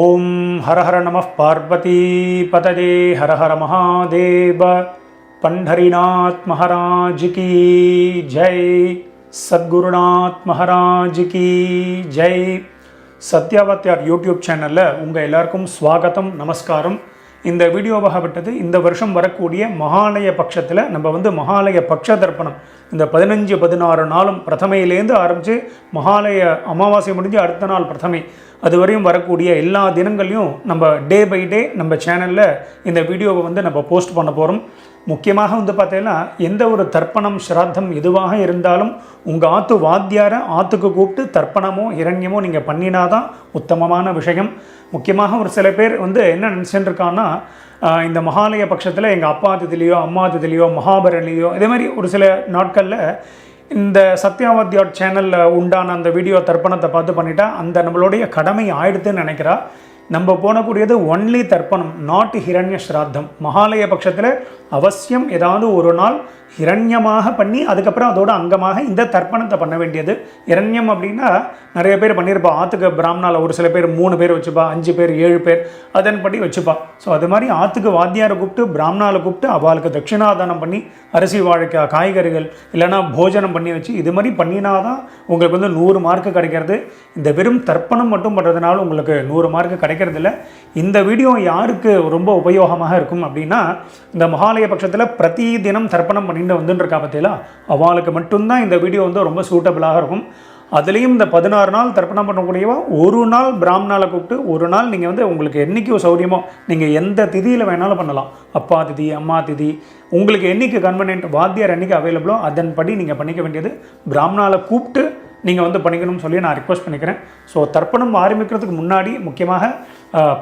ஓம் ஹர ஹர நம பார்வதி பதஜே ஹர ஹர மகாதேவ. பண்டரிநாத் மகாராஜ் கி ஜெய். சத்குருநாத் மகாராஜ் கி ஜெய். சத்யாவத்யார் யூடியூப் சேனலில் உங்கள் எல்லாருக்கும் ஸ்வாகத்தம், நமஸ்காரம். இந்த வீடியோவாகப்பட்டது இந்த வருஷம் வரக்கூடிய மகாலய பட்சத்தில் நம்ம மகாலய பட்ச தர்ப்பணம் இந்த 15-16 நாளும் பிரதமையிலேருந்து ஆரம்பித்து மகாலய அமாவாசை முடிஞ்சு அடுத்த நாள் பிரதமை அது வரையும் வரக்கூடிய எல்லா தினங்களையும் நம்ம டே பை டே நம்ம சேனலில் இந்த வீடியோவை நம்ம போஸ்ட் பண்ண போகிறோம். முக்கியமாக பார்த்தீங்கன்னா எந்த ஒரு தர்ப்பணம் ஸ்ராத்தம் எதுவாக இருந்தாலும் உங்கள் ஆற்று வாத்தியாரை ஆற்றுக்கு கூப்பிட்டு தர்ப்பணமோ இரண்யமோ நீங்கள் பண்ணினாதான் உத்தமமான விஷயம். முக்கியமாக ஒரு சில பேர் என்ன நினச்சிட்டு இருக்கான்னா, இந்த மகாலய பட்சத்தில் எங்கள் அப்பா திதிலையோ அம்மா திதிலையோ மகாபரணிலையோ இதே மாதிரி ஒரு சில நாட்களில் இந்த சத்யாவத்யார் சேனலில் உண்டான அந்த வீடியோ தர்ப்பணத்தை பார்த்து பண்ணிட்டா அந்த நம்மளுடைய கடமை ஆயிடுதுன்னு நினைக்கிறா. நம்ம போனக்கூடியது ஒன்லி தர்ப்பணம், நாட் ஹிரண்ய ஸ்ராத்தம். மகாலய பட்சத்தில் அவசியம் ஏதாவது ஒரு நாள் ஹிரண்யமாக பண்ணி அதுக்கப்புறம் அதோட அங்கமாக இந்த தர்ப்பணத்தை பண்ண வேண்டியது. இரண்யம் அப்படின்னா நிறைய பேர் பண்ணியிருப்பா. ஆற்றுக்கு பிராமணாவில் ஒரு சில பேர் 3 பேர் வச்சுப்பா, 5 பேர் 7 பேர் அதன்படி வச்சுப்பா. ஸோ அது மாதிரி ஆற்றுக்கு வாத்தியாரை கூப்பிட்டு பிராமணாவில் கூப்பிட்டு அவளுக்கு தட்சிணாதானம் பண்ணி அரிசி வாழைக்காய் காய்கறிகள் இல்லைனா போஜனம் பண்ணி வச்சு இது மாதிரி பண்ணினாதான் உங்களுக்கு 100 மார்க்கு கிடைக்கிறது. இந்த வெறும் தர்ப்பணம் மட்டும் பண்ணுறதுனால உங்களுக்கு 100 மார்க்கு கிடைக்கிறதில்ல. இந்த வீடியோ யாருக்கு ரொம்ப உபயோகமாக இருக்கும் அப்படின்னா, இந்த மகாலய பட்சத்தில் பிரதி தினம் தர்ப்பணம் பண்ணிட்டு வந்துருக்கா பார்த்தீங்களா, அவளுக்கு மட்டும்தான் இந்த வீடியோ ரொம்ப சூட்டபிளாக இருக்கும். அதுலேயும் இந்த 16 நாள் தர்ப்பணம் பண்ணக்கூடியவா ஒரு நாள் பிராமணால கூப்பிட்டு ஒரு நாள் நீங்கள் உங்களுக்கு என்றைக்கு சௌரியமோ நீங்கள் எந்த திதியில் வேணாலும் பண்ணலாம். அப்பா திதி அம்மா திதி உங்களுக்கு என்றைக்கு கன்வீனியன்ட் வாத்தியார் என்றைக்கு அவைலபிளோ அதன்படி நீங்கள் பண்ணிக்க வேண்டியது. பிராமணால கூப்பிட்டு நீங்கள் பண்ணிக்கணும்னு சொல்லி நான் ரிக்வஸ்ட் பண்ணிக்கிறேன். ஸோ தர்ப்பணம் ஆரம்பிக்கிறதுக்கு முன்னாடி முக்கியமாக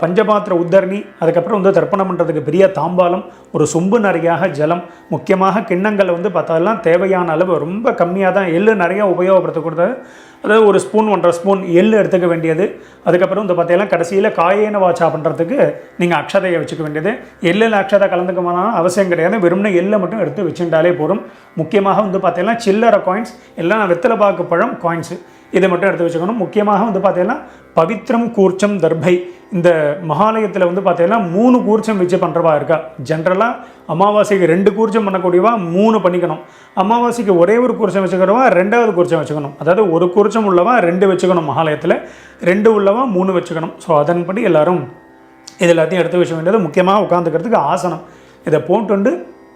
பஞ்சபாத்திர உத்தரணி, அதுக்கப்புறம் தர்ப்பணம் பண்ணுறதுக்கு பெரிய தாம்பாலம், ஒரு சொம்பு நிறையாக ஜலம், முக்கியமாக கிண்ணங்கள் பார்த்ததெல்லாம் தேவையான அளவு ரொம்ப கம்மியாக தான், எள்ளு நிறையா உபயோகப்படுத்தக்கூடாது. அதாவது ஒரு ஸ்பூன் 1.5 ஸ்பூன் எள்ளு எடுத்துக்க வேண்டியது. அதுக்கப்புறம் பார்த்தீங்கன்னா கடைசியில் காயேன வாச்சா பண்ணுறதுக்கு நீங்கள் அக்ஷதையை வச்சுக்க வேண்டியது. எள்ளில் அக்ஷதை கலந்துக்கமான அவசியம் கிடையாது, வெறும்னா எள்ளை மட்டும் எடுத்து வச்சுட்டாலே போதும். முக்கியமாக பார்த்தீங்கன்னா சில்லறை காயின்ஸ் எல்லாம் வெத்தலை பாக்கு பழம் காயின்ஸு இதை மட்டும் எடுத்து வச்சுக்கணும். முக்கியமாக பார்த்தீங்கன்னா பவித்ரம் கூர்ச்சம் தர்பை. இந்த மகாலயத்தில் பார்த்தீங்கன்னா 3 கூர்ச்சம் வச்சு பண்ணுறவா இருக்கா. ஜென்ரலாக அமாவாசைக்கு 2 கூர்ச்சம் பண்ணக்கூடியவா 3 பண்ணிக்கணும். அமாவாசைக்கு ஒரே ஒரு கூர்ச்சம் வச்சுக்கிறவா 2வது கூர்ச்சம் வச்சுக்கணும். அதாவது ஒரு கூர்ச்சம் உள்ளவா 2 வச்சுக்கணும், மகாலயத்தில் 2 உள்ளவா 3 வச்சுக்கணும். ஸோ அதன்படி எல்லாரும் இது எல்லாத்தையும் எடுத்து வச்ச வேண்டியது. முக்கியமாக உட்காந்துக்கிறதுக்கு ஆசனம் இதை போட்டு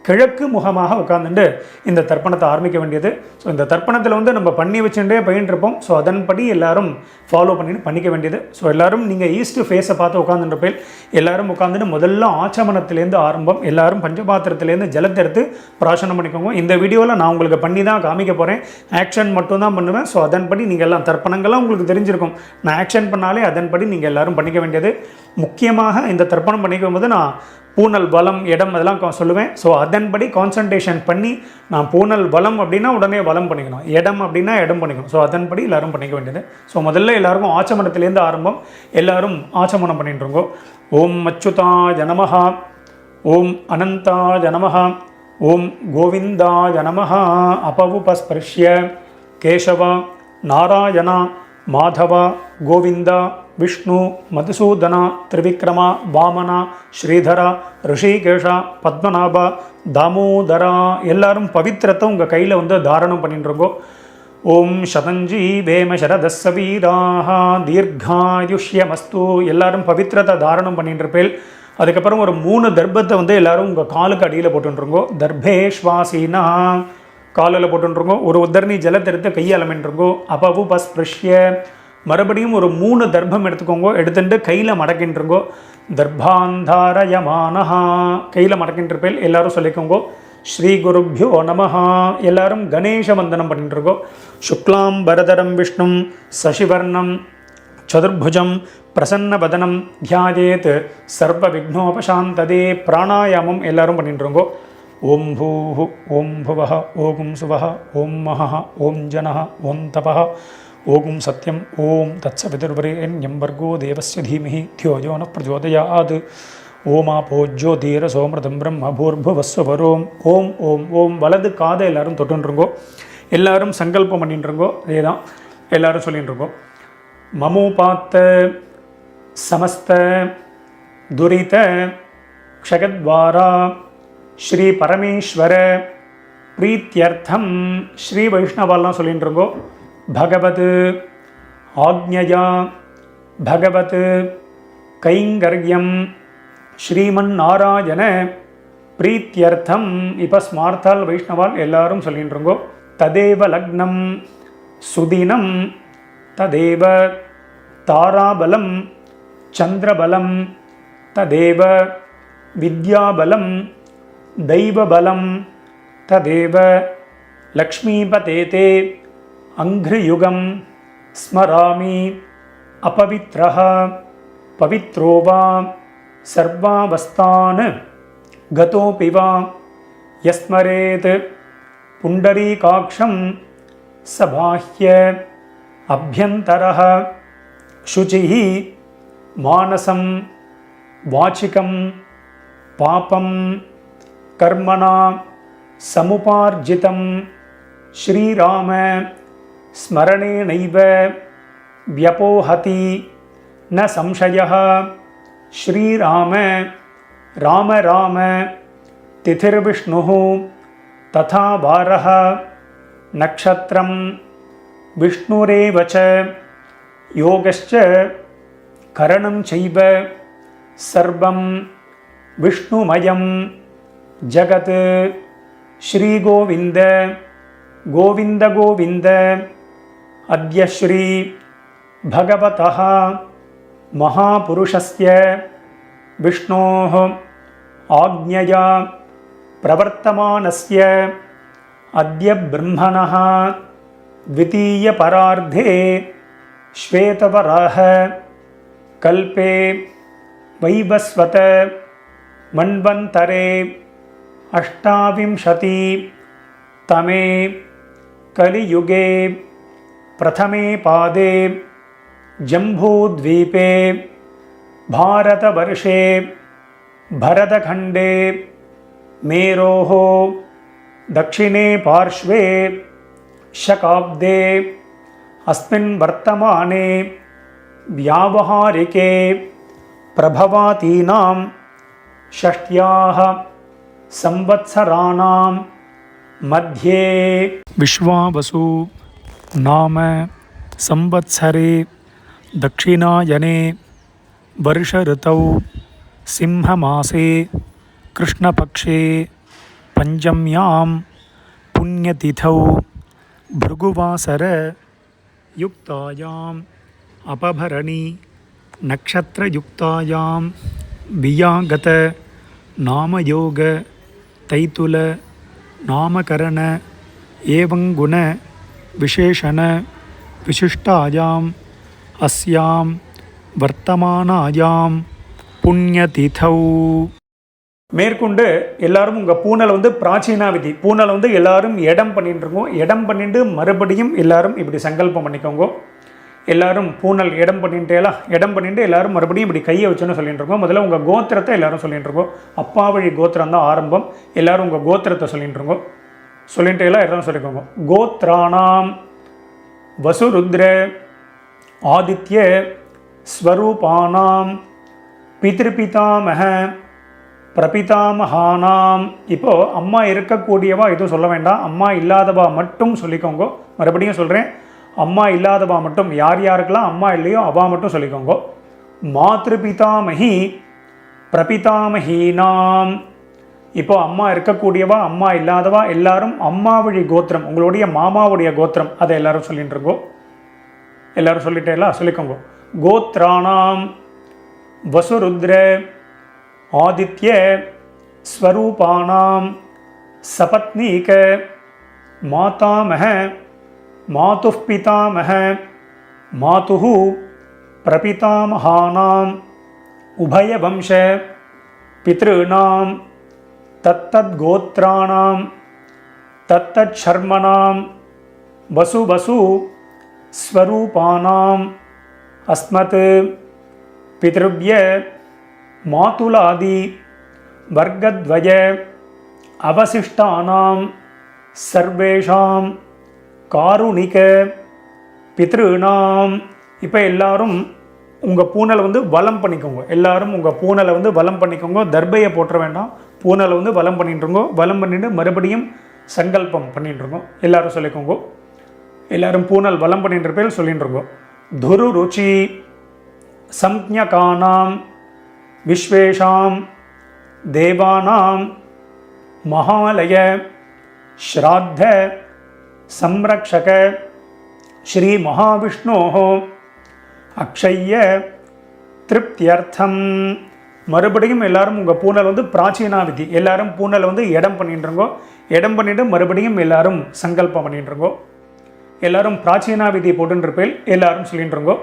கிழக்கு முகமாக உட்காந்துட்டு இந்த தர்ப்பணத்தை ஆரம்பிக்க வேண்டியது. ஸோ இந்த தர்ப்பணத்தில் நம்ம பண்ணி வச்சுட்டே போயின்ட்டுருப்போம். ஸோ அதன்படி எல்லோரும் ஃபாலோ பண்ணிக்க வேண்டியது. ஸோ எல்லோரும் நீங்கள் ஈஸ்ட் ஃபேஸை பார்த்து உட்காந்துருப்பேன். எல்லோரும் உட்காந்துட்டு முதல்ல ஆச்சமனத்திலேருந்து ஆரம்பம். எல்லோரும் பஞ்சபாத்திரத்துலேருந்து ஜலத்தை எடுத்து பிராசனம் பண்ணிக்கோங்க. இந்த வீடியோவில் நான் உங்களுக்கு பண்ணி தான் காமிக்க போகிறேன், ஆக்ஷன் மட்டும் தான் பண்ணுவேன். ஸோ அதன்படி நீங்கள் எல்லாம் தர்ப்பணங்கள்லாம் உங்களுக்கு தெரிஞ்சிருக்கும். நான் ஆக்ஷன் பண்ணாலே அதன்படி நீங்கள் எல்லோரும் பண்ணிக்க வேண்டியது. முக்கியமாக இந்த தர்ப்பணம் பண்ணிக்கும் போது நான் பூனல் பலம் இடம் அதெல்லாம் சொல்லுவேன். ஸோ அதன்படி கான்சன்ட்ரேஷன் பண்ணி நான் பூனல் பலம் அப்படின்னா உடனே பலம் பண்ணிக்கணும், இடம் அப்படின்னா இடம் பண்ணிக்கணும். ஸோ அதன்படி எல்லோரும் பண்ணிக்க வேண்டியது. ஸோ முதல்ல எல்லாருக்கும் ஆச்சமனத்திலேருந்து ஆரம்பம். எல்லோரும் ஆச்சமனம் பண்ணிட்டு இருக்கோம். ஓம் அச்சுதாய நமஹ, ஓம் அனந்தாய நமஹ, ஓம் கோவிந்தாய நமஹ. அபவுபஸ்பர்ஷ்ய கேசவ நாராயண மாதவ கோவிந்த விஷ்ணு மதுசூதன திரிவிக்ரம வாமன ஸ்ரீதர ரிஷிகேஷ பத்மநாப தாமோதரா. எல்லாரும் பவித்திரத்தை உங்கள் கையில் தாரணம் பண்ணிட்டுருக்கோ. ஓம் சதஞ்சி வேம சரதஸ்ஸ வீராஹ தீர்காயுஷ்யமஸ்து. எல்லாரும் பவித்திரத்தை தாரணம் பண்ணிட்டுருப்பேன். அதுக்கப்புறம் ஒரு 3 தர்ப்பத்தை எல்லாரும் உங்கள் காலுக்கு அடியில் போட்டுருங்கோ. தர்பேஷ்வாசீனா காலில் போட்டுருங்கோ. ஒரு உத்தரணி ஜலத்தை எடுத்து கையால் அமைன்றிருங்கோ. அப்பவு பஸ்பிருஷ்ய மறுபடியும் ஒரு 3 தர்ப்பம் எடுத்துக்கோங்க. எடுத்துட்டு கையில் மடக்கின்றிருங்கோ. தர்பாந்தாரயமானஹா கையில் மடக்கின்றிருப்பேன். எல்லாரும் சொல்லிக்கோங்கோ. ஸ்ரீ குருப்யோ நமஹா. எல்லாரும் கணேச வந்தனம் பண்ணிட்டுருக்கோம். சுக்லாம் பரதரம் விஷ்ணும் சசிவர்ணம் சதுர்புஜம் பிரசன்னபதனம் தியாயேத் சர்வ விக்னோபசாந்ததே. பிராணாயாமம் எல்லாரும் பண்ணிட்டுருங்கோ. ஓம் பூஹ ஓம் புவஹ ஓம் சுவஹ ஓம் மஹ ஓம் ஜனஹ ஓம் தபஹ ஓம் சத்யம் ஓம் தத்சவிதுர்வரேண்யம் வர்கோ தேவஸ்ய தீமஹி தியோ யோ ந பிரச்சோதயாத். ஓமாபோ ஜோதிர சோமிருதம் பிரம்ம பூர்புவஸ்வரோம். ஓம் ஓம் ஓம். வலது காதை எல்லாரும் தொட்டுருங்கோ. எல்லாரும் சங்கல்பம் பண்ணிட்டுருங்கோ. அதே தான் எல்லாரும் சொல்லிட்டுருக்கோம். மமோபாத்த समस्त दुरित क्षगद्वारा श्री परमेश्वर प्रीत्यर्थम श्री वैष्णवाल सोल्लिंट्रुंगो भगवत आज्ञया भगवत कैंगर्यम श्रीमन्नारायण प्रीत्यर्थम इप स्मार्ताल वैष्णवाल एल्लारुम सोल्लिंट्रुंगो तदेव लग्नम सुदिनम तदेव ताराबलम चंद्रबलम तदेव विद्याबलम दैवबलम तदेव लक्ष्मीपतेते अंघ्रियुगम स्मरामि अपवित्रः पवित्रो वा सर्वावस्थान् गतोऽपि वा यस्मरेत् पुण्डरीकाक्षं स बाह्य अभ्यन्तरः शुचिः मानसं वाचिकं पापं कर्मणा समुपार्जितं श्रीराम स्मरणेनैव व्यपोहति न संशयः श्रीराम राम राम तिथिर्विष्णुः तथा वारः नक्षत्रं विष्णुरेव च योगश्च करणं चैव सर्वं विष्णुमयं जगत् श्रीगोविन्द गोविन्द गोविन्द अद्य श्री भगवतः महापुरुषस्य विष्णोः आज्ञया प्रवर्तमानस्य अद्य ब्रह्मणः द्वितीयपरार्धे श्वेतवराह कल्पे वैवस्वत मन्वन्तरे अष्टाविंशति तमे कलियुगे प्रथमे पादे जम्बूद्वीपे भारतवर्षे भरतखण्डे मेरोः दक्षिणे पार्श्वे शकाब्दे अस्मिन् वर्तमाने व्यावहारिके प्रभवातीनां षष्ट्याः संवत्सराणां मध्ये विश्वावसु नाम संवत्सरे दक्षिणायने वर्षऋतौ सिंहमासे कृष्णपक्षे पंचम्यां पुण्यतिथौ भृगुवासर युक्तायाम् अपभरणी नक्षत्रयुक्तायां वियागत नामयोग तैतुल नामकरण एवं गुण विशेषण विशिष्टायाम् अस्यां वर्तमानायां पुण्यतिथौ மேற்கொண்டு எல்லாரும் உங்கள் பூனலை வந்து பிராச்சீனா விதி பூனலை வந்து எல்லாரும் இடம் பண்ணிட்டுருக்கோம். இடம் பண்ணிட்டு மறுபடியும் எல்லாரும் இப்படி சங்கல்பம் பண்ணிக்கோங்க. எல்லாரும் பூனல் இடம் பண்ணிட்டேலாம் இடம் பண்ணிட்டு எல்லாரும் மறுபடியும் இப்படி கையை வச்சுன்னு சொல்லிட்டு இருக்கோம். முதல்ல உங்கள் கோத்திரத்தை எல்லாரும் சொல்லிட்டு இருக்கோம். அப்பா வழி கோத்திரம் தான் ஆரம்பம். எல்லாரும் உங்கள் கோத்திரத்தை சொல்லிட்டு இருக்கோம். சொல்லிட்டு எல்லாம் எல்லாரும் சொல்லிக்கோங்க. கோத்ராணாம் வசுருத்ர ஆதித்ய ஸ்வரூபானாம் பித்ருபிதாமக பிரபிதாமகானாம். இப்போது அம்மா இருக்கக்கூடியவா எதுவும் சொல்ல வேண்டாம். அம்மா இல்லாதவா மட்டும் சொல்லிக்கோங்க. மறுபடியும் சொல்கிறேன், அம்மா இல்லாதவா மட்டும், யார் யாருக்கெல்லாம் அம்மா இல்லையோ அவா மட்டும் சொல்லிக்கோங்க. மாத்ருபிதாமகி பிரபிதாமகீனாம். இப்போ அம்மா இருக்கக்கூடியவா அம்மா இல்லாதவா எல்லாரும் அம்மா வழி கோத்திரம், உங்களுடைய மாமாவுடைய கோத்திரம், அதை எல்லாரும் சொல்லிட்டு இருக்கோம். எல்லாரும் சொல்லிட்டேல சொல்லிக்கோங்க. கோத்ராணாம் வசுருத்ர ஆதித்ய ஸ்வரூபானாம் சபத்னீக மாதாமக மாதுः பிதாமக மாதுः பிரபிதாமகானாம் உபயவம்ச பித்ருணாம் தத்தத்கோத்ராணாம் தத்தச்சர்மணாம் வசு வசு ஸ்வரூபானாம் அஸ்மத் பித்ருவ்ய மாதுலாதி வர்க்கத்வய அவசிஷ்டானாம் சர்வேஷாம் காருணிக பித்ருணாம். இப்போ எல்லாரும் உங்கள் பூனலை வந்து வலம் பண்ணிக்கோங்க. எல்லாரும் உங்கள் பூனலை வந்து வலம் பண்ணிக்கோங்க. தர்பையை போட்டுற வேண்டாம். பூனலை வந்து வலம் பண்ணிட்டுருங்கோ. வலம் பண்ணிட்டு மறுபடியும் சங்கல்பம் பண்ணிட்டுருங்கோ. எல்லாரும் சொல்லிக்கோங்க. எல்லாரும் பூனல் வலம் பண்ணின்ற பேர் சொல்லிட்டுருங்கோ. துரு ருச்சி சம்ஞகானாம் விஸ்வேஷாம் தேவானாம் மகாலய ஸ்ராத்த சம்ரக்ஷக ஸ்ரீ மகாவிஷ்ணோः அக்ஷய்ய திருப்தியர்த்தம். மறுபடியும் எல்லாரும் உங்கள் பூனல் வந்து பிராச்சீனா விதி. எல்லாரும் பூனலை வந்து இடம் பண்ணிட்டுருங்கோ. இடம் பண்ணிவிட்டு மறுபடியும் எல்லாரும் சங்கல்பம் பண்ணிட்டுருங்கோ. எல்லாரும் பிராச்சீனா விதி போட்டுருப்பேல் எல்லாரும் சொல்லிட்டுருங்கோ.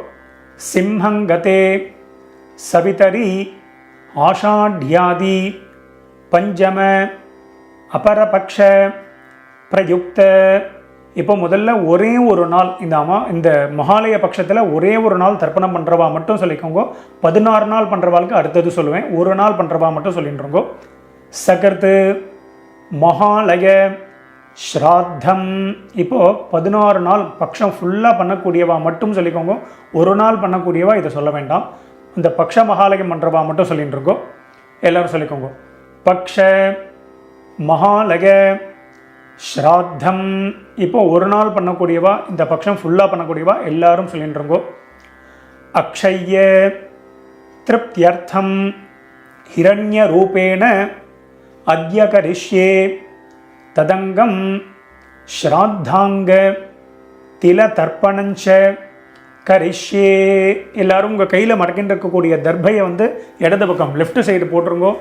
சிம்ஹங்கதே சவிதரி ஆஷாட்யாதி பஞ்சம அபரபக்ஷ பிரயுக்த. இப்போ முதல்ல ஒரே ஒரு நாள் இந்த மகாலய பட்சத்தில் ஒரே ஒரு நாள் தர்ப்பணம் பண்ணுறவா மட்டும் சொல்லிக்கோங்க. 16 நாள் பண்ணுறவாளுக்கு அடுத்தது சொல்லுவேன். ஒரு நாள் பண்ணுறவா மட்டும் சொல்லிட்டுருங்கோ. சகர்த்து மகாலய ஸ்ராத்தம். இப்போது 16 நாள் பட்சம் ஃபுல்லாக பண்ணக்கூடியவா மட்டும் சொல்லிக்கோங்க. ஒரு நாள் பண்ணக்கூடியவா இதை சொல்ல வேண்டாம். இந்த பக்ஷ மகாலயம் பண்ணுறவா மட்டும் சொல்லிட்டுருக்கோ. எல்லோரும் சொல்லிக்கோங்க. பக்ஷ மகாலய ஸ்ராத்தம். இப்போ ஒரு நாள் பண்ணக்கூடியவா, இந்த பட்சம் ஃபுல்லாக பண்ணக்கூடியவா எல்லாரும் சொல்லிட்டுருங்கோ. அக்ஷய்ய திருப்தியர்த்தம் ஹிரண்ய ரூபேண அத்ய கரிஷ்யே ததங்கம் ஸ்ராத்தாங்க தில தர்ப்பணஞ்ச கரிஷ்யே. எல்லாரும் உங்கள் கையில் மடக்கின்னு இருக்கக்கூடிய தர்பையை வந்து இடது பக்கம் லெஃப்ட் சைடு போட்டுருங்கோ.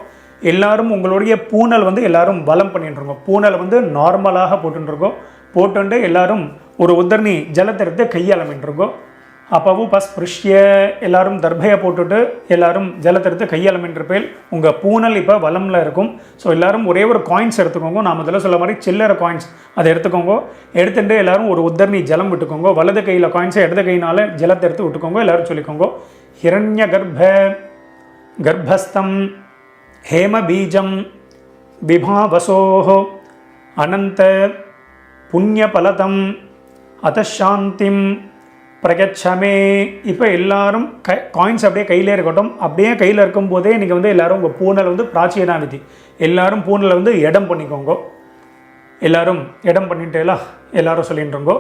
எல்லாரும் உங்களுடைய பூனல் வந்து எல்லாரும் வலம் பண்ணிட்டுருங்கோ. பூனலை வந்து நார்மலாக போட்டுருக்கோம். போட்டுண்டு எல்லாரும் ஒரு உத்தரணி ஜலத்தை எடுத்து கையாளமின்றிருக்கோ. அப்பவும் பஸ்பிருஷ்ய எல்லாரும் தர்பையை போட்டுட்டு எல்லாரும் ஜலத்தை எடுத்து கையாளமின்றிருப்பேல் உங்கள் பூனல் இப்போ வலமில் இருக்கும். ஸோ எல்லாரும் ஒரே ஒரு காயின்ஸ் எடுத்துக்கோங்க. நான் முதல்ல சொல்ல மாதிரி சில்லறை காயின்ஸ் அதை எடுத்துக்கோங்க. எடுத்துட்டு எல்லாரும் ஒரு உத்தரணி ஜலம் விட்டுக்கோங்க. வலது கையில் காயின்ஸை இடது கையினால் ஜலத்தை எடுத்து விட்டுக்கோங்க. எல்லாரும் சொல்லிக்கோங்க. ஹிரண்ய கர்ப்பஸ்தம் ஹேமபீஜம் விபாவசோஹ அனந்த புண்ணியபலதம் அதசாந்திம் பிரகச்சமே. இப்போ எல்லாரும் காயின்ஸ் அப்படியே கையிலே இருக்கட்டும். அப்படியே கையில் இருக்கும்போதே நீங்கள் வந்து எல்லாரும் உங்கள் பூனலை வந்து பிராச்சீனா விதி. எல்லாரும் பூனலை வந்து இடம் பண்ணிக்கோங்க. எல்லாரும் இடம் பண்ணிட்டேலா எல்லாரும் சொல்லிட்டுருங்கோ.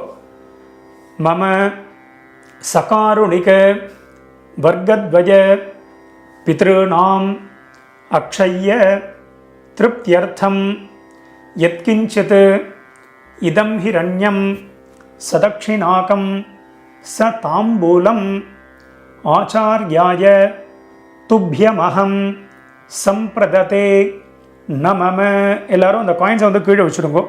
மம சகாருணிக வர்க்கத்வய பித்ருநாம் அக்ஷய்ய திருப்தியர்த்தம் யத்கிஞ்சித் இதம் ஹிரண்யம் சதக்ஷிணாகம் ச தாம்பூலம் ஆச்சார்யாய துப்யமஹம் சம்பிரததே நமம. எல்லாரும் அந்த காயின்ஸை வந்து கீழே வச்சுருங்கோ.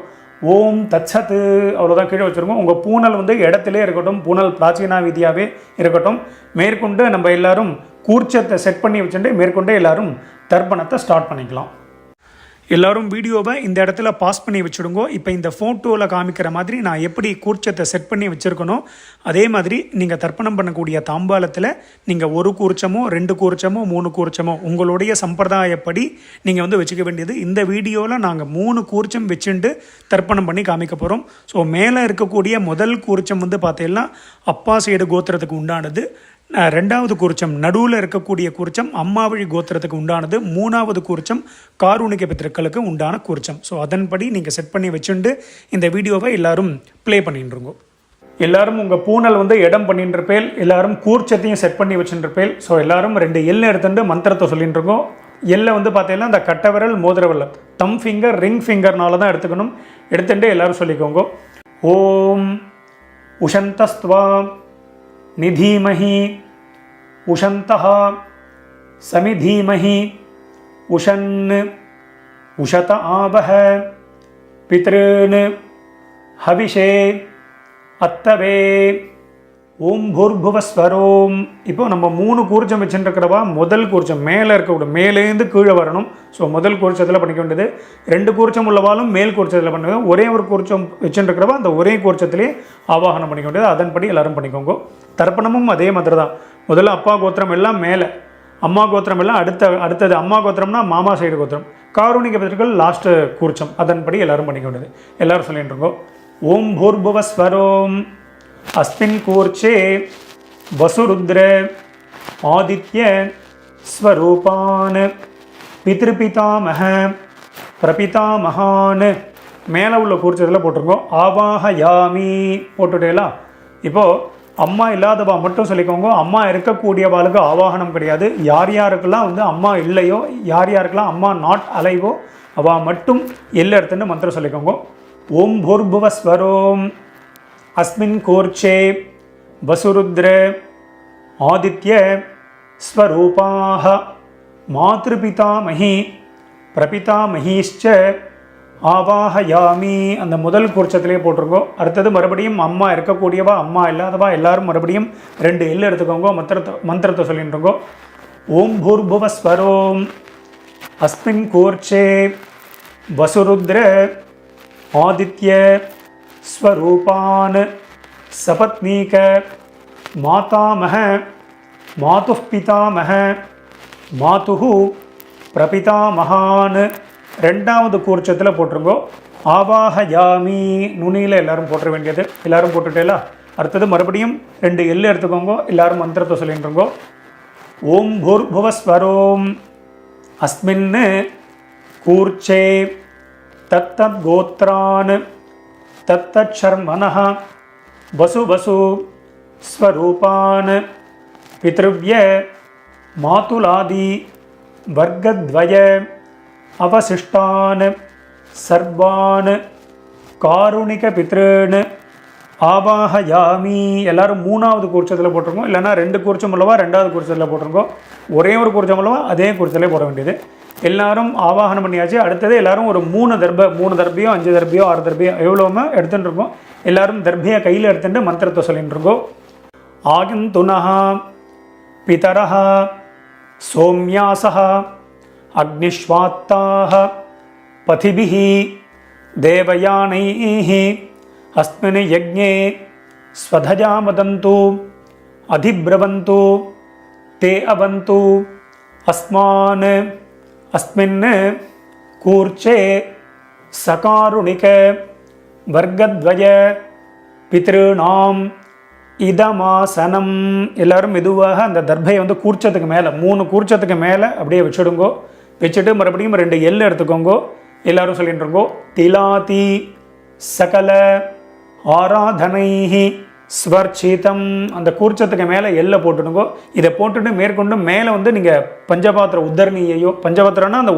ஓம் தத்சத்து அவ்வளோதான் கீழே வச்சுருங்க. உங்கள் பூனல் வந்து இடத்துலே இருக்கட்டும். பூனல் பிராச்சீனா விதியாகவே இருக்கட்டும். மேற்கொண்டு நம்ம எல்லாரும் கூர்ச்சத்தை செட் பண்ணி வச்சுட்டு மேற்கொண்டு எல்லாரும் தர்ப்பணத்தை ஸ்டார்ட் பண்ணிக்கலாம். எல்லோரும் வீடியோவை இந்த இடத்துல பாஸ் பண்ணி வச்சுடுங்கோ. இப்போ இந்த ஃபோட்டோவில் காமிக்கிற மாதிரி நான் எப்படி கூர்ச்சத்தை செட் பண்ணி வச்சுருக்கணும் அதே மாதிரி நீங்கள் தர்ப்பணம் பண்ணக்கூடிய தாம்பாலத்தில் நீங்கள் 1 கூர்ச்சமோ 2 கூர்ச்சமோ 3 கூர்ச்சமோ உங்களுடைய சம்பிரதாயப்படி நீங்கள் வந்து வச்சுக்க வேண்டியது. இந்த வீடியோவில் நாங்கள் 3 கூர்ச்சம் வச்சுட்டு தர்ப்பணம் பண்ணி காமிக்க போகிறோம். ஸோ மேலே இருக்கக்கூடிய முதல் கூர்ச்சம் வந்து பார்த்தீங்கன்னா அப்பா சைடு கோத்திரத்துக்கு உண்டானது. 2வது கூர்ச்சம் நடுவில் இருக்கக்கூடிய கூர்ச்சம் அம்மாவழி கோத்திரத்துக்கு உண்டானது. 3வது கூர்ச்சம் காரூணிக பித்திருக்களுக்கு உண்டான கூர்ச்சம். ஸோ அதன்படி நீங்கள் செட் பண்ணி வச்சுட்டு இந்த வீடியோவை எல்லாரும் ப்ளே பண்ணிட்டுருங்கோ. எல்லாரும் உங்கள் பூனல் வந்து இடம் பண்ணிட்டுருப்பேல். எல்லாரும் கூர்ச்சத்தையும் செட் பண்ணி வச்சுட்டுருப்பேல். ஸோ எல்லாரும் 2 எல்லை எடுத்துட்டு மந்திரத்தை சொல்லிட்டுருக்கோம். எல்லை வந்து பார்த்தீங்கன்னா இந்த கட்டை விரல் மோதிர விரல் தம் ஃபிங்கர் ரிங் ஃபிங்கர்னால தான் எடுத்துக்கணும். எடுத்துட்டு எல்லாரும் சொல்லிக்கோங்க. ஓம் உஷந்தஸ்த்வா நிதீமஹி உஷந்தஹ சமிதீமஹி உஷன் உஷத ஆவஹ பித்ருன் ஹவிஷே அத்தவே ஓம் பூர்புவஸ்வரோம். இப்போ நம்ம 3 கூர்ச்சம் வச்சுருக்கிறவா முதல் கூர்ச்சம் மேலே இருக்கக்கூட மேலேருந்து கீழே வரணும். ஸோ முதல் கூர்ச்சத்தில் பண்ணிக்க வேண்டியது. 2 கூர்ச்சம் உள்ளவாலும் மேல் கூர்ச்சத்தில் பண்ணுங்க. ஒரே ஒரு கூர்ச்சம் வச்சுருக்கிறவா அந்த ஒரே கூர்ச்சத்திலே ஆவாகனம் பண்ணிக்க வேண்டியது. அதன்படி எல்லாரும் பண்ணிக்கோங்க. தர்ப்பணமும் அதே மாதிரி தான். முதல்ல அப்பா கோத்திரம் எல்லாம் மேலே, அம்மா கோத்திரம் எல்லாம் அடுத்தது. அம்மா கோத்திரம்னா மாமா சைடு கோத்திரம். காரூணிக பிதர்கள் லாஸ்ட்டு கூர்ச்சம். அதன்படி எல்லாரும் பண்ணிக்க வேண்டியது. எல்லாரும் சொல்லிட்டு இருக்கோம். ஓம் பூர்புவஸ்வரோம் அஸ்மின் கூர்ச்சே வசுருத்ர ஆதித்ய ஸ்வரூபான் பித்ருபிதாமக பிரபிதாமகான் மேலே உள்ள கூர்ச்சத்தில் போட்டிருக்கோம். ஆவாஹயாமி போட்டுட்டேலா. இப்போது அம்மா இல்லாதவா மட்டும் சொல்லிக்கோங்க. அம்மா இருக்கக்கூடியவாளுக்கு ஆவாகனம் கிடையாது. யார் யாருக்கெல்லாம் வந்து அம்மா இல்லையோ, யார் யாருக்கெல்லாம் அம்மா நாட் அலைவோ அவா மட்டும் எல்லை எடுத்துன்னு மந்திரம் சொல்லிக்கோங்க. ஓம் பூர்புவஸ்வரோம் அஸ்மின் கோர்ச்சே வசுருத்ர ஆதித்ய ஸ்வரூபாஹ மாத்ருபிதாமஹி பிரபிதாமஹீஷ்ச ஆவாஹயாமி. அந்த முதல் கூர்ச்சத்திலே போட்டிருக்கோம். அடுத்தது மறுபடியும் அம்மா இருக்கக்கூடியவா அம்மா இல்லாதவா எல்லாரும் மறுபடியும் 2 எல் எடுத்துக்கோங்க. மந்திரத்தை சொல்லிட்டுருக்கோம். ஓம் பூர்புவஸ்வரோம் அஸ்மின் கூர்ச்சே வசுருத்ர ஆதித்ய ஸ்வரூபான் சபத்னீக மாதாமஹ மாதுः பிதாமஹ மாதுஹு பிரபிதாமகான். 2வது கூர்ச்சத்தில் போட்டிருங்கோ. ஆவாஹயாமி நுனியில் எல்லாரும் போட்டுற வேண்டியது. எல்லாரும் போட்டுட்டேலா. அடுத்தது மறுபடியும் 2 எல் எடுத்துக்கோங்க. எல்லாரும் மந்திரத்தை சொல்லிட்டுருங்கோ. ஓம் பூர்புவஸ்வரோம் அஸ்மின் கூர்ச்சே தத்தத் கோத்ரான் தத்தத் சர்மனஹ வசு வசு ஸ்வரூபான் பித்ருவ்ய மாதுலாதி வர்க்கத்வய அவசிஷ்டான் சர்வான் காருணிக பித்ருன் ஆவாஹயாமி. எல்லாரும் 3வது கூர்ச்சத்தில் போட்டிருக்கோம். இல்லைனா 2 கூர்ச்சம் உள்ளவா 2வது கூர்ச்சத்தில் போட்டிருக்கோம். ஒரே ஒரு கூர்ச்சம் உள்ளவா அதே கூர்ச்சலே போட வேண்டியது. எல்லாரும் ஆவாகனம் பண்ணியாச்சு. அடுத்தது எல்லாரும் ஒரு 3 தர்பியோ 5 தர்பியோ 6 தர்பியோ எவ்வளோமே எடுத்துகிட்டு இருக்கோம். எல்லாரும் தர்பியை கையில் எடுத்துட்டு மந்திரத்தை சொல்லிட்டு இருக்கோம். ஆகந்துனஹ பிதரஹ சோம்யாசஹ அக்னிஷ்வாத்தாஹ பதிபிஹி தேவயானைஹி அஸ்மின் யஜ்ஞே ஸ்வதஜாமதந்து அதிப்ரவந்து தே அவந்து அஸ்மான் அஸ்மின் கூர்ச்சே சகாருணிக வர்க்கத்வய பித்ருநாம் இதமாசனம். எல்லாரும் மெதுவாக அந்த தர்பையை வந்து கூர்ச்சத்துக்கு மேலே 3 கூர்ச்சத்துக்கு மேலே அப்படியே வச்சுடுங்கோ. வச்சுட்டு மறுபடியும் 2 எல் எடுத்துக்கோங்கோ. எல்லாரும் சொல்லிட்டு இருக்கோம். திலாதி சகல ஆராதனைஹி ஸ்வர்ச்சிதம். அந்த கூர்ச்சத்துக்கு மேலே எல்லை போட்டுடுங்கோ. இதை போட்டுட்டு மேற்கொண்டு மேலே வந்து நீங்கள் பஞ்சபாத்திர உத்தரணியையோ, பஞ்சபாத்திரம்னா அந்த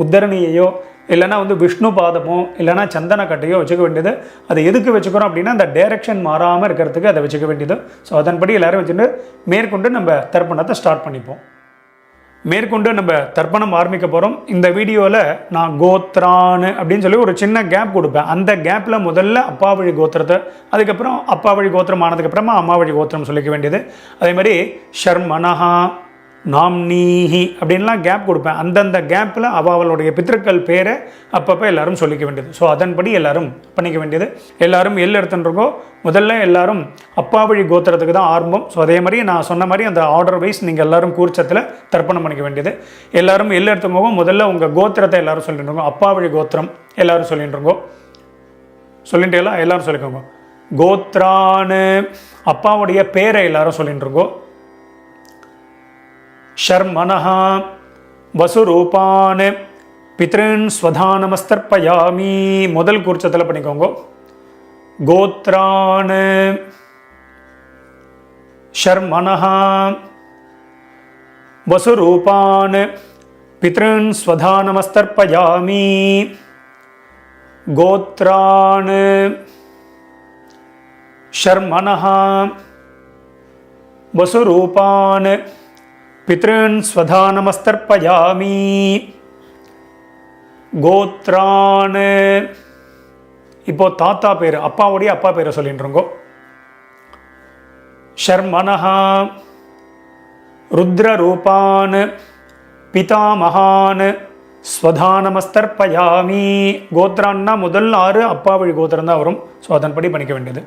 உத்தரணியையோ இல்லைனா வந்து விஷ்ணு பாதமோ இல்லைனா சந்தன கட்டையோ வச்சுக்க வேண்டியது. அதை எதுக்கு வச்சுக்கிறோம் அப்படின்னா அந்த டைரக்ஷன் மாறாமல் இருக்கிறதுக்கு அதை வச்சுக்க வேண்டியது. ஸோ அதன்படி எல்லோரும் வச்சுட்டு மேற்கொண்டு நம்ம தர்ப்பணத்தை ஸ்டார்ட் பண்ணிப்போம். மேற்கொண்டு நம்ம தர்ப்பணம் ஆரம்பிக்க போகிறோம். இந்த வீடியோவில் நான் கோத்ரான் அப்படின்னு சொல்லி ஒரு சின்ன கேப் கொடுப்பேன். அந்த கேப்பில் முதல்ல அப்பா வழி கோத்திரத்தை, அதுக்கப்புறம் அப்பா வழி கோத்திரம் ஆனதுக்கப்புறமா அம்மா வழி கோத்திரம் சொல்லிக்க வேண்டியது. அதே மாதிரி ஷர்மனஹா நாம்னீஹி அப்படின்லாம் கேப் கொடுப்பேன். அந்தந்த கேப்பில் அவளுடைய பித்திருக்கள் பேரை அப்பப்போ எல்லாரும் சொல்லிக்க வேண்டியது. ஸோ அதன்படி எல்லாரும் பண்ணிக்க வேண்டியது. எல்லாரும் எல் எடுத்துட்டுருக்கோம். முதல்ல எல்லாரும் அப்பா வழி கோத்திரத்துக்கு தான் ஆரம்பம். ஸோ அதே மாதிரி நான் சொன்ன மாதிரி அந்த ஆர்டர் வைஸ் நீங்கள் எல்லாரும் கூர்ச்சத்தில் தர்ப்பணம் பண்ணிக்க வேண்டியது. எல்லாரும் எல் எடுத்துக்கோங்க. முதல்ல உங்கள் கோத்திரத்தை எல்லாரும் சொல்லிட்டு இருக்கோம். அப்பா வழி கோத்திரம் எல்லாரும் சொல்லிட்டு இருக்கோம். சொல்லிட்டு எல்லாரும் சொல்லிக்கோங்க. கோத்ரான் அப்பாவுடைய பேரை எல்லாரும் சொல்லிட்டு இருக்கோம். ஷர்மனஹ வசுரூபான் பித்ருன் ஸ்வதானமஸ்தர்ப்பயாமி. முதல் கூர்ச்சத்தில் பண்ணிக்கோங்க. கோத்ரான் ஷர்மனஹ வசுரூபான் பித்ருன் ஸ்வதானமஸ்தர்ப்பயாமி. கோத்ரான் ஷர்மனஹ வசுரூபான் பித்ருன் ஸ்வதானமஸ்தர்ப்பயாமி. கோத்ரான் இப்போ தாத்தா பேர் அப்பாவுடைய அப்பா பேரை சொல்லிட்டுருங்கோ. ஷர்மனஹ ருத்ரரூபான் பிதாமகான் ஸ்வதானமஸ்தர்ப்பயாமி. கோத்ரான்னா முதல் 6 அப்பா வழி கோத்திரம் தான் வரும். ஸோ அதன்படி பண்ணிக்க வேண்டியது.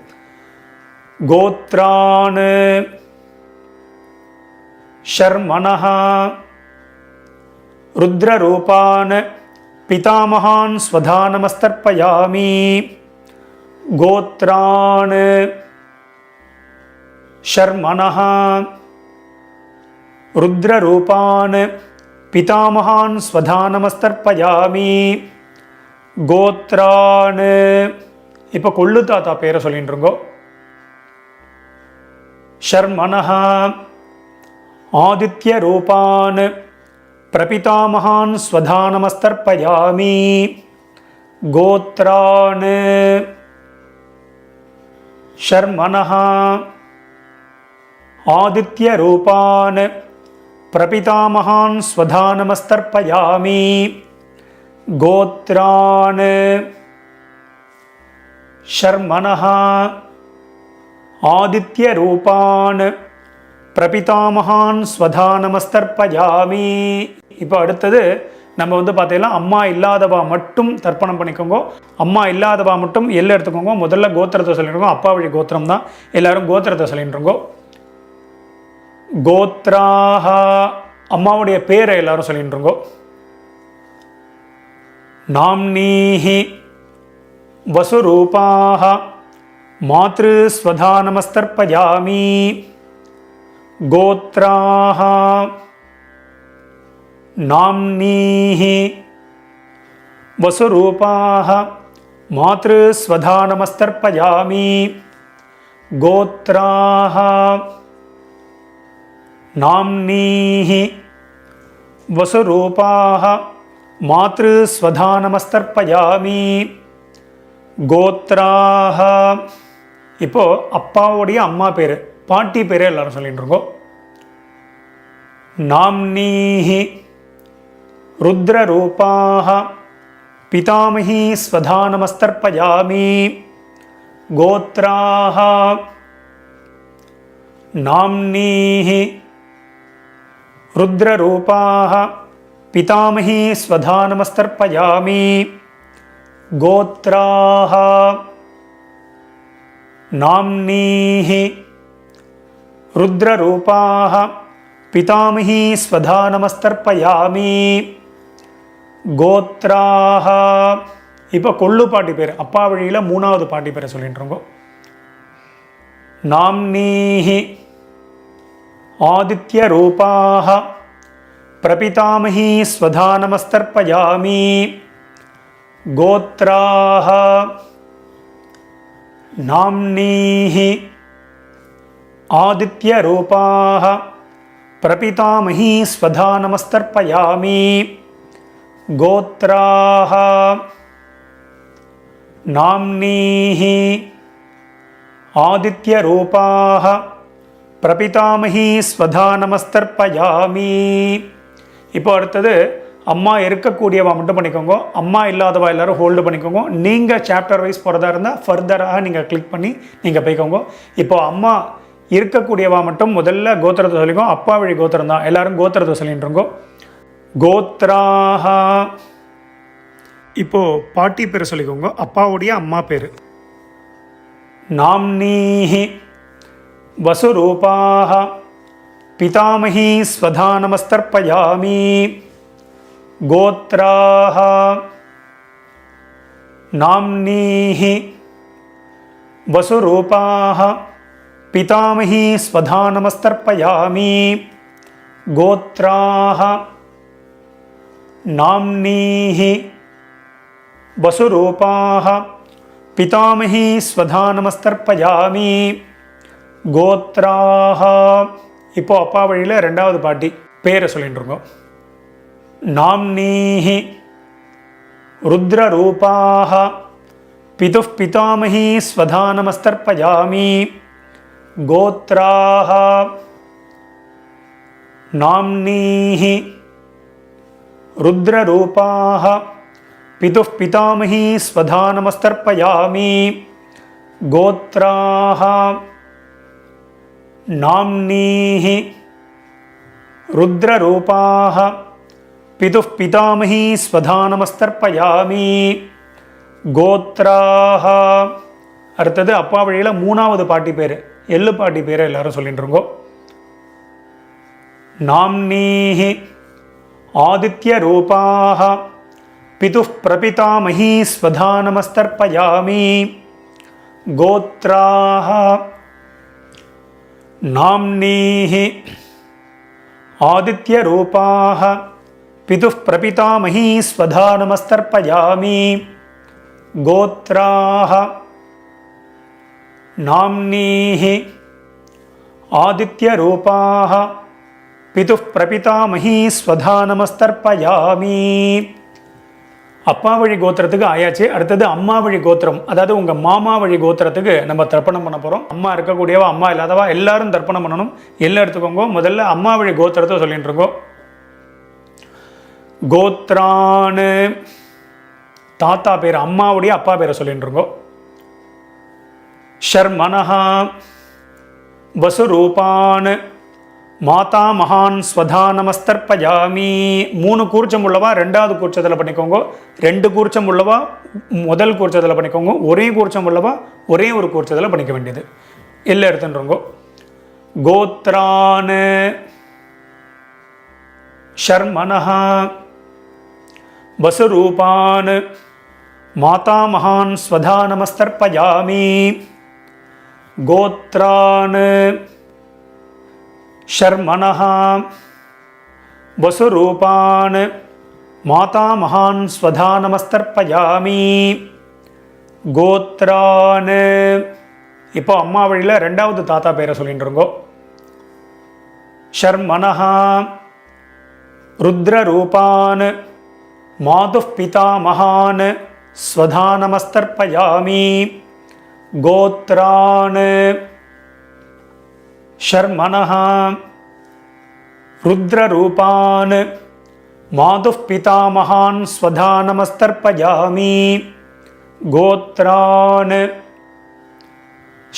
கோத்ரான் ஷர்மனஹ ருத்ரரூபான் பிதாமகான் ஸ்வதானமஸ்தர்ப்பயாமி. கோத்ரான் ஷர்மனஹ ருத்ரரூபான் பிதாமகான் ஸ்வதானமஸ்தர்ப்பயாமி கோத்ரான். இப்போ கொள்ளு தாத்தா பேரை சொல்லிட்டு இருக்கோ. ஷர்மணஹ ஆதித்ய ரூபான் பிரபிதாமகான் ஸ்வதானமஸ்தர்ப்பயாமி கோத்ரான். ஷர்மணஹ ஆதித்ய ரூபான் பிரபிதாமகான் ஸ்வதானமஸ்தர்ப்பயாமி கோத்ரான். ஷர்மணஹ ஆதித்ய ரூபான் பிரபிதாமகான் ஸ்வதானமஸ்தர்ப்பயாமி. இப்போ அடுத்தது நம்ம பார்த்தீங்கன்னா அம்மா இல்லாதவா மட்டும் தர்ப்பணம் பண்ணிக்கோங்க. அம்மா இல்லாதவா மட்டும் எல்லாம் எடுத்துக்கோங்க. முதல்ல கோத்திரத்தை சொல்லிட்டுருக்கோம். அப்பா வழி கோத்திரம் தான். எல்லாரும் கோத்திரத்தை சொல்லிட்டுருங்கோ. கோத்ராஹ அம்மாவுடைய பேரை எல்லாரும் சொல்லிட்டுருங்கோ. நாம்னீஹி வசுரூபாஹ மாத்ரு ஸ்வதானமஸ்தர்ப்பயாமி கோத்ராஹ. நாம்னீஹி வசுரூபாஹ மாத்ரு ஸ்வதானமஸ்தர்ப்பயாமி கோத்ராஹ. நாம்னீஹி வசுரூபாஹ மாத்ரு ஸ்வதானமஸ்தர்ப்பயாமி கோத்ராஹ. இப்போ அப்பாவுடைய அம்மா பேர், பாட்டி பேர் எல்லாரும் சொல்லிட்டு இருக்கோம். நாம்னீஹி ருத்ரரூபாஹ பிதாமஹி ஸ்வதானமஸ்தர்ப்பயாமி கோத்ராஹ. நாம்னீஹி ருத்ரரூபாஹ பிதாமஹி ஸ்வதானமஸ்தர்ப்பயாமி கோத்ராஹ. நாம்னீஹி ருத்ரரூபாஹ பிதாமஹி ஸ்வதானமஸ்தர்ப்பயாமி கோத்ராஹ. இப்போ கொள்ளு பாட்டி பேர், அப்பா வழியில் மூணாவது பாட்டி பேரை சொல்லிட்டு இருக்கோம். நாம்னீஹி ஆதித்ய ரூபாஹ பிரபிதாமஹி ஸ்வதானமஸ்தர்ப்பயாமி கோத்ராஹ. நாம்னீஹி ஆதித்ய ரூபாஹ பிரபிதாமஹி ஸ்வதானமஸ்தர்ப்பயாமி கோத்ராஹ. நாம்னீஹி ஆதித்ய ரூபாஹ பிரபிதாமஹி ஸ்வதானமஸ்தர்ப்பயாமி. இப்போ அடுத்தது அம்மா இருக்கக்கூடியவா மட்டும் பண்ணிக்கோங்க. அம்மா இல்லாதவா எல்லாரும் ஹோல்டு பண்ணிக்கோங்க. நீங்கள் சாப்டர் வைஸ் போகிறதா இருந்தால் ஃபர்தராக நீங்கள் கிளிக் பண்ணி நீங்கள் போய்க்கோங்க. இப்போ அம்மா இருக்கக்கூடியவா மட்டும் முதல்ல கோத்திரத்தை சொல்லிக்கோங்க. அப்பா வழி கோத்திரம் தான். எல்லாரும் கோத்திரத்தை சொல்லிட்டுருங்கோ. கோத்ராஹ. இப்போ பாட்டி பேர் சொல்லிக்கோங்க, அப்பாவுடைய அம்மா பேர். நாம்னீஹி வசுரூபாஹ பிதாமஹி ஸ்வதானமஸ்தர்ப்பயாமி கோத்ராஹ. நாம்னீஹி வசுரூபாஹ பிதாமஹி ஸ்வதானமஸ்தர்ப்பயாமி கோத்ராஹ. நாம்னீஹி வசுரூபாஹ பிதாமஹி ஸ்வதானமஸ்தர்ப்பயாமி கோத்ராஹ. இப்போ அப்பா வழியில் ரெண்டாவது பாட்டி பேரை சொல்லிட்டு இருக்கோம். நாம்னீஹி ருத்ரரூபாஹ பிதுः பிதாமஹி ஸ்வதானமஸ்தர்ப்பயாமி கோத்ராஹ. நாம்னீஹி ருத்ரரூபாஹ பிதுः பிதாமஹி ஸ்வதானமஸ்தர்ப்பயாமி கோத்ராஹ. நாம்னீஹி ருத்ரரூபாஹ பிதுः பிதாமஹி ஸ்வதானமஸ்தர்ப்பயாமி கோத்ராஹ. அடுத்தது அப்பா வழியில் மூணாவது பாட்டி பேர், எள்ளு பாட்டி பேரை எல்லாரும் சொல்லிட்டு இருக்கோம். நாம்னீஹி ஆதித்ய ரூபாஹ பிதுः பிரபிதாமஹி ஸ்வதானமஸ்தர்ப்பயாமி கோத்ராஹ. நாம்னீஹி आदित्यरूपाः पितुः प्रपितामही स्वधा नमस्तर्पयामि गोत्राः नाम्नीः आदित्यरूपाः पितुः प्रपितामही स्वधा नमस्तर्पयामि அப்பா வழி கோத்திரத்துக்கு ஆயாச்சு. அடுத்தது அம்மா வழி கோத்திரம், அதாவது உங்க மாமா வழி கோத்திரத்துக்கு நம்ம தர்ப்பணம் பண்ண போறோம். அம்மா இருக்கக்கூடியவா அம்மா இல்லாதவா எல்லாரும் தர்ப்பணம் பண்ணணும். எல்லாம் எடுத்துக்கோங்க. முதல்ல அம்மா வழி கோத்திரத்தை சொல்லிட்டு இருக்கோம். கோத்ரான்னு தாத்தா பேர், அம்மாவுடைய அப்பா பேரை சொல்லிட்டு இருக்கோம். ஷர்மனஹா வசுரூபான் மாதா மகான் ஸ்வதா நமஸ்தர்ப்பயாமி. 3 கூர்ச்சம் உள்ளவா ரெண்டாவது கூர்ச்சத்தில் பண்ணிக்கோங்க. 2 கூர்ச்சம் உள்ளவா முதல் கூர்ச்சத்தில் பண்ணிக்கோங்க. ஒரே கூர்ச்சம் உள்ளவா ஒரே ஒரு கூர்ச்சத்தில் பண்ணிக்க வேண்டியது. எல்லாம் எடுத்துன்றோங்க. கோத்ரான் ஷர்மனஹா வசுரூபான் மாதா மகான் ஸ்வதா நமஸ்தர்ப்பயாமி கோத்ரான் ஷர்மனஹ வசுரூபான் மாதா மகான் ஸ்வதா நமஸ்தர்ப்பயாமி கோத்ரான். இப்போ அம்மா வழியில் ரெண்டாவது தாத்தா பேரை சொல்லிட்டு இருக்கோ. ஷர்மனஹ ருத்ரரூபான் மாதுः பிதாமகான் ஸ்வதா நமஸ்தர்ப்பயாமி கோத்ரான். ஷர்மனஹ ருத்ரரூபான் மாதுः பிதாமகான் ஸ்வதா நமஸ்தர்ப்பயாமி கோத்ரான்.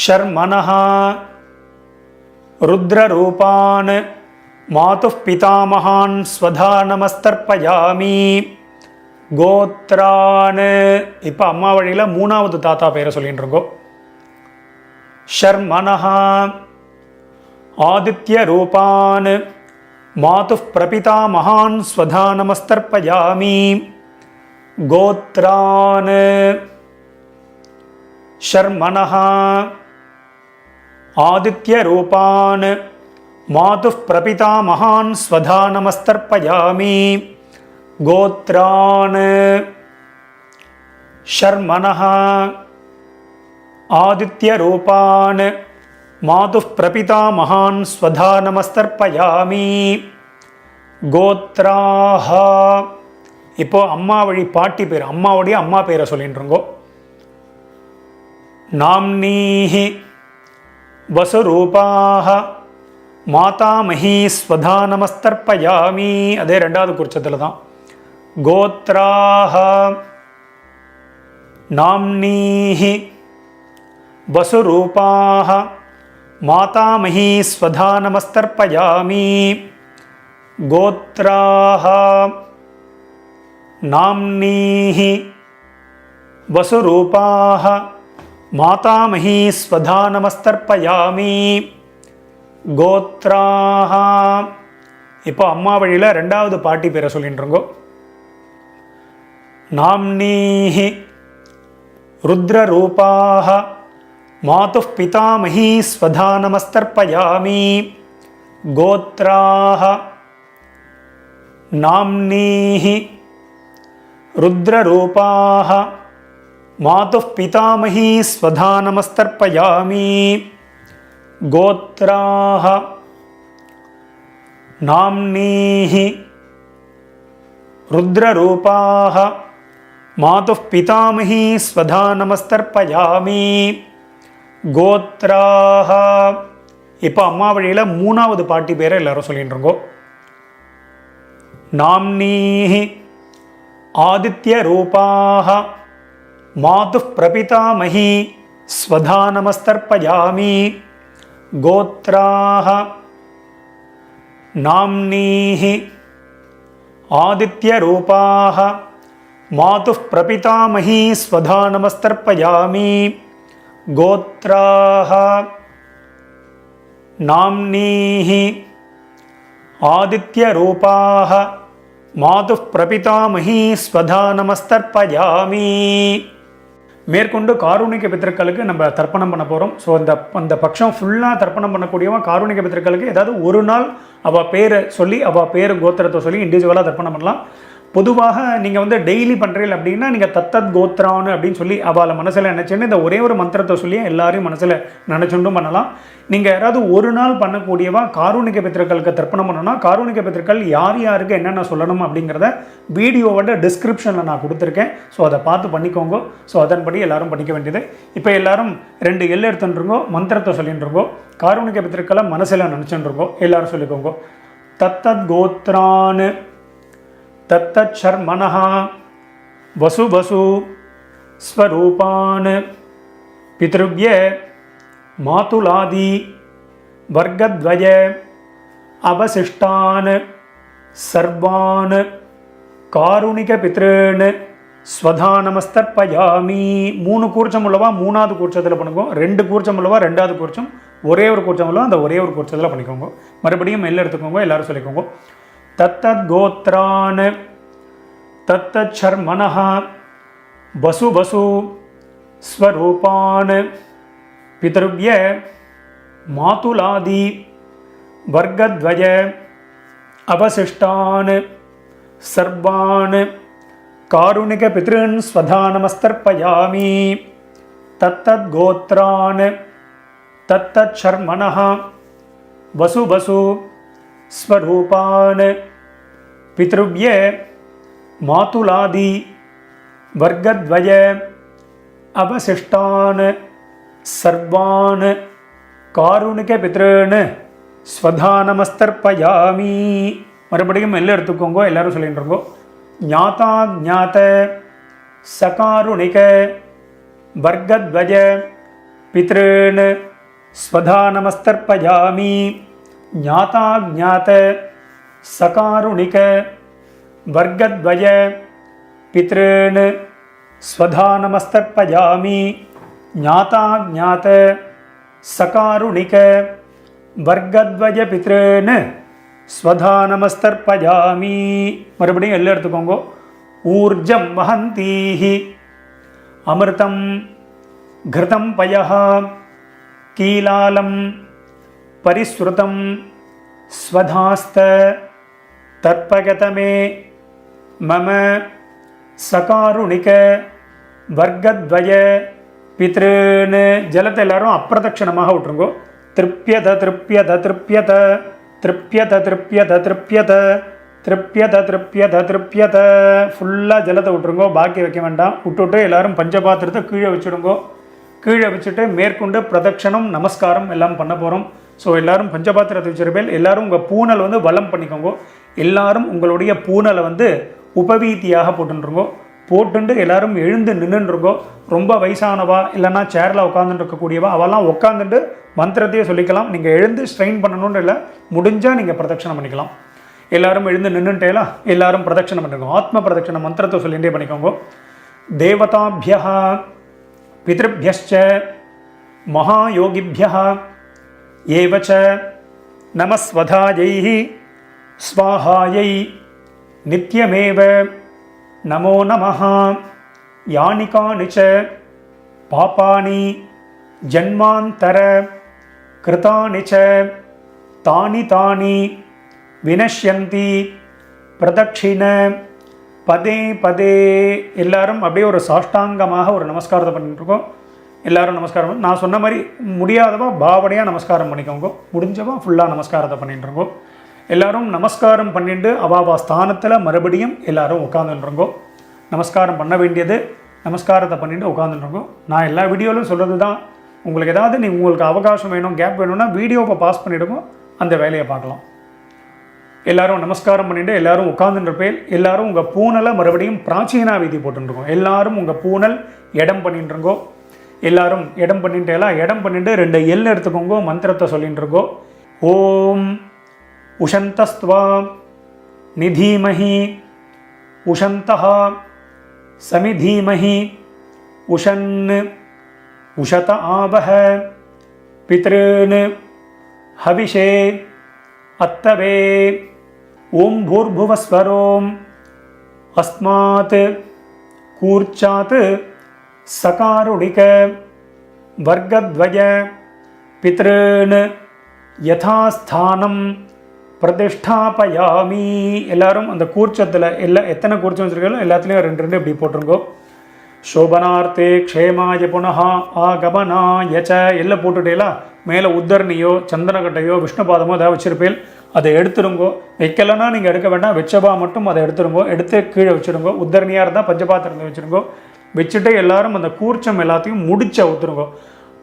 ஷர்மனஹ ருத்ரரூபான் மாதுः பிதாமகான் ஸ்வதா நமஸ்தர்ப்பயாமி கோத்ரான். இப்போ அம்மா வழியில் 3வது தாத்தா பேரை சொல்லிட்டு இருக்கோம். ஷர்மனஹ आदित्यरूपान् मातुः प्रपितामहान् स्वधा नमस्तर्पयामि गोत्रान्. शर्मणः आदित्यरूपान् मातुः प्रपितामहान् स्वधा नमस्तर्पयामि गोत्रान्. शर्मणः आदित्यरूपान् मातुः प्रपितामहान् स्वधा நமஸ்தர்ப்பயாமி கோத்ராஹ. இப்போ அம்மா வழி பாட்டி பேர், அம்மாவுடைய அம்மா பேரை சொல்லிட்டுருங்கோ. நாம்னீஹி வசுரூபாஹ மாதாமஹி ஸ்வதா நமஸ்தர்ப்பயாமி. அதே ரெண்டாவது குறிச்சத்தில் தான். கோத்ராஹ நாம்னீஹி வசுரூபாஹ மாதாமஹி ஸ்வதா நமஸ்தர்ப்பயாமி கோத்ராஹ நாம்னீஹி வசுரூபாஹ மாதாமஹி ஸ்வதா நமஸ்தர்ப்பயாமி கோத்ராஹ. இப்போ அம்மா வழியில் ரெண்டாவது பாட்டி பேரை சொல்லிட்டு இருக்கோம். நாம்னீஹி ருத்ரரூபாஹ मातुः पितामही स्वधा नमस्तर्पयामि गोत्राः नाम्नीः रुद्ररूपाः मातुः पितामही स्वधा नमस्तर्पयामि गोत्राः नाम्नीः रुद्ररूपाः मातुः पितामही स्वधा नमस्तर्पयामि கோத்ராஹ. இப்போ அம்மா வழியில் 3வது பாட்டி பேரை எல்லாரும் சொல்லிட்டு இருக்கோம். நாம்னீஹி ஆதித்யரூபாஹ மாதுः பிரபிதாமஹி ஸ்வதா நமஸ்தர்ப்பயாமி கோத்ராஹ. நாம்னீஹி ஆதித்யரூபாஹ மாதுः பிரபிதாமஹி ஸ்வதா நமஸ்தர்ப்பயாமி கோத்ராஹ. நாம்னீஹி ஆதித்யரூபாஹ மாதுः பிரபிதாமஹி ஸ்வதா நமஸ்தர்ப்பயாமி. மேற்கொண்டு காருணிக பித்திருக்களுக்கு நம்ம தர்ப்பணம் பண்ண போகிறோம். ஸோ அந்த பட்சம் ஃபுல்லாக தர்ப்பணம் பண்ணக்கூடியவன் காருணிக பித்திருக்களுக்கு ஏதாவது ஒரு நாள் அவள் பேரை சொல்லி அவள் பேர் கோத்திரத்தை சொல்லி இண்டிவிஜுவலாக தர்ப்பணம் பண்ணலாம். பொதுவாக நீங்கள் வந்து டெய்லி பண்ணுறீங்க அப்படின்னா நீங்கள் தத்தத் கோத்ரான்னு அப்படின்னு சொல்லி அவளை மனசில் நினச்சின்னு இந்த ஒரே ஒரு மந்திரத்தை சொல்லி எல்லாரையும் மனசில் நினச்சுண்டும் பண்ணலாம். நீங்கள் யாராவது ஒரு நாள் பண்ணக்கூடியவா காருணிக பித்திருக்களுக்கு தர்ப்பணம் பண்ணணும்னா காருணிக பித்திருக்கள் யார் யாருக்கு என்னென்ன சொல்லணும் அப்படிங்கிறத வீடியோவோட டிஸ்கிரிப்ஷனில் நான் கொடுத்துருக்கேன். ஸோ அதை பார்த்து பண்ணிக்கோங்க. ஸோ அதன்படி எல்லாரும் பண்ணிக்க வேண்டியது. இப்போ எல்லாரும் 2 எல் எடுத்துட்டுருங்கோ, மந்திரத்தை சொல்லிட்டுருங்கோ, காருணிக பித்திருக்களை மனசில் நினச்சுட்டுருங்கோ. எல்லாரும் சொல்லிக்கோங்க. தத்தத் கோத்ரான்னு தத்தச்சர்மணः வசு வசு ஸ்வரூபான் பித்ருவ்ய மாதுலாதி வர்க்கத்வய அவசிஷ்டான் சர்வான் காருணிக பித்ருன் ஸ்வதா நமஸ்தர்ப்பயாமி. 3 கூர்ச்சம் உள்ளவா 3வது கூர்ச்சத்தில் பண்ணுங்க, 2 கூர்ச்சம் உள்ளவா 2வது கூர்ச்சம், ஒரே ஒரு கூர்ச்சம் உள்ளவா அந்த ஒரே ஒரு கூர்ச்சத்தில் பண்ணிக்கோங்க. மறுபடியும் எல்லாம் எடுத்துக்கோங்க. எல்லாரும் சொல்லிக்கோங்க. தத்தத் கோத்ரான் தத்தச்சர்மணः வசு வசு ஸ்வரூபான் பித்ருவ்ய மாதுலாதி வர்க்கத்வய அவசிஷ்டான் சர்வான் காருணிக பித்ருன் ஸ்வதா நமஸ்தர்ப்பயாமி. தத்தத் கோத்ரான் தத்தச்சர்மணः வசு வசு ஸ்வரூபான் பித்ருவ்ய மாதுலாதி வர்க்கத்வய அவசிஷ்டான் சர்வான் காருணிக பித்ருன் ஸ்வதா நமஸ்தர்ப்பயாமி. மறுபடியும் எல்லாம் எடுத்துக்கோங்க. எல்லாரும் சொல்லிட்டு இருக்கோம். ஞாதா ஞாத சகாருணிக வர்க்கத்வய பித்ருன் ஸ்வதா நமஸ்தர்ப்பயாமி. ஞாதா ஞாத சகாருணிக வர்க்கத்வய பித்ருன் ஸ்வதா நமஸ்தர்ப்பயாமி. ஞாதா ஞாத சகாருணிக வர்க்கத்வய பித்ருன் ஸ்வதா நமஸ்தர்ப்பயாமி. மறுபடியும் எல்லாம் எடுத்துக்கோங்க. ஊர்ஜம் வஹந்தீஹி அமிர்தம் கிருதம் பயஹ கீலாலம் பரிஸ்ருதம் ஸ்வதாஸ்த தர்ப்பகதமே மம சகாருணிக வர்க்கத்வய பித்ருன். ஜலத்தை எல்லாரும் அப்பிரதட்சணமாக விட்டுருங்கோ. திருப்யத திருப்யத திருப்யத திருப்யத திருப்யத திருப்யத திருப்யத திருப்யத திருப்யத. ஃபுல்லாக ஜலத்தை விட்டுருங்கோ, பாக்கி வைக்க வேண்டாம். விட்டுவிட்டு எல்லாரும் பஞ்சபாத்திரத்தை கீழே வச்சுடுங்கோ. கீழே வச்சுட்டு மேற்கொண்டு பிரதட்சணம் நமஸ்காரம் எல்லாம் பண்ண போகிறோம். ஸோ எல்லாரும் பஞ்சபாத்திரத்தை வச்சிருப்பேன். எல்லாரும் உங்கள் பூனல் வந்து வலம் பண்ணிக்கோங்க. எல்லாரும் உங்களுடைய பூனலை வந்து உபவீதியாக போட்டுருங்கோ. போட்டுண்டு எல்லாரும் எழுந்து நின்றுருங்கோ. ரொம்ப வயசானவா இல்லைன்னா சேரில் உட்காந்துட்டு இருக்கக்கூடியவா அவெல்லாம் உட்காந்துட்டு மந்திரத்தையே சொல்லிக்கலாம். நீங்கள் எழுந்து ஸ்ட்ரெயின் பண்ணணும்னு இல்லை, முடிஞ்சால் நீங்கள் பிரதட்சணம் பண்ணிக்கலாம். எல்லாரும் எழுந்து நின்றுட்டேலா எல்லாரும் பிரதட்சணம் பண்ணிக்கோங்க. ஆத்ம பிரதட்சண மந்திரத்தை சொல்லிகிட்டே பண்ணிக்கோங்க. தேவதாபியः பித்ருभ्यश्च மகாயோகிभ्यः ஏவச்ச நமஸ்வதாயை ஸ்வாஹாயை நித்யமேவ நமோ நமः. யானி கானி ச பாபானி ஜன்மாந்தர கிருதானி ச தானி தானி வினஷ்யந்தி பிரதட்சிண பதே பதே. எல்லாரும் அப்படியே ஒரு சாஷ்டாங்கமாக ஒரு நமஸ்காரத்தை பண்ணிட்டு இருக்கோம். எல்லாரும் நமஸ்காரம். நான் சொன்ன மாதிரி முடியாதவா பாவனையாக நமஸ்காரம் பண்ணிக்கோங்க, முடிஞ்சவா ஃபுல்லாக நமஸ்காரத்தை பண்ணிட்டு இருக்கோம். எல்லாரும் நமஸ்காரம் பண்ணிட்டு அவாவா ஸ்தானத்தில் மறுபடியும் எல்லாரும் உட்காந்துருங்கோ. நமஸ்காரம் பண்ண வேண்டியது நமஸ்காரத்தை பண்ணிட்டு உட்காந்துருங்கோ. நான் எல்லா வீடியோவிலும் சொல்கிறது தான், உங்களுக்கு ஏதாவது உங்களுக்கு அவகாசம் வேணும், கேப் வேணும்னா வீடியோவை பாஸ் பண்ணிவிடுங்க, அந்த வேலையை பார்க்கலாம். எல்லாரும் நமஸ்காரம் பண்ணிட்டு எல்லாரும் உட்காந்துருப்பேன். எல்லாரும் உங்கள் பூனலை மறுபடியும் பிராச்சீனா வீதி போட்டுருக்கோம். எல்லாரும் உங்கள் பூனல் இடம் பண்ணிட்டுருங்கோ. எல்லாரும் இடம் பண்ணிட்டு எல்லாம் இடம் பண்ணிட்டு 2 எல் எடுத்துக்கோங்க. மந்திரத்தை சொல்லிட்டு இருக்கோ. ஓம் உஷந்தஸ்த்வா நிதீமஹி உஷந்தஹ சமிதீமஹி உஷன் உஷத ஆவஹ பித்ருன் ஹவிஷே அத்தவே. ஓம் பூர்புவஸ்வரோம் அஸ்மாத் கூர்ச்சாத் சகாருடிக வர்க்கத்வய பித்ருன் யதாஸ்தானம் பிரதிஷ்டாபயாமி. எல்லாரும் அந்த கூர்ச்சத்தில் எத்தனை கூர்ச்சம் வச்சுருக்கீங்களோ எல்லாத்துலேயும் 2 இப்படி போட்டிருங்கோ. சோபனார்த்தே க்ஷேமாய புனஹா ஆகமனாயச்ச எல்லாம் போட்டுட்டேலாம். மேலே உத்தரணியோ சந்தனக்கட்டையோ விஷ்ணுபாதமோ ஏதாவது வச்சுருப்பேன், அதை எடுத்துருங்கோ. வைக்கலைன்னா நீங்கள் எடுக்க வேண்டாம், வச்சபா மட்டும் அதை எடுத்துருங்கோ. எடுத்து கீழே வச்சுருங்கோ. உத்தரணியாக இருந்தால் பஞ்சபாத்திரத்தை வச்சுருங்கோ. வச்சுட்டு எல்லாரும் அந்த கூர்ச்சம் எல்லாத்தையும் முடிச்சு ஊற்றுருங்கோ.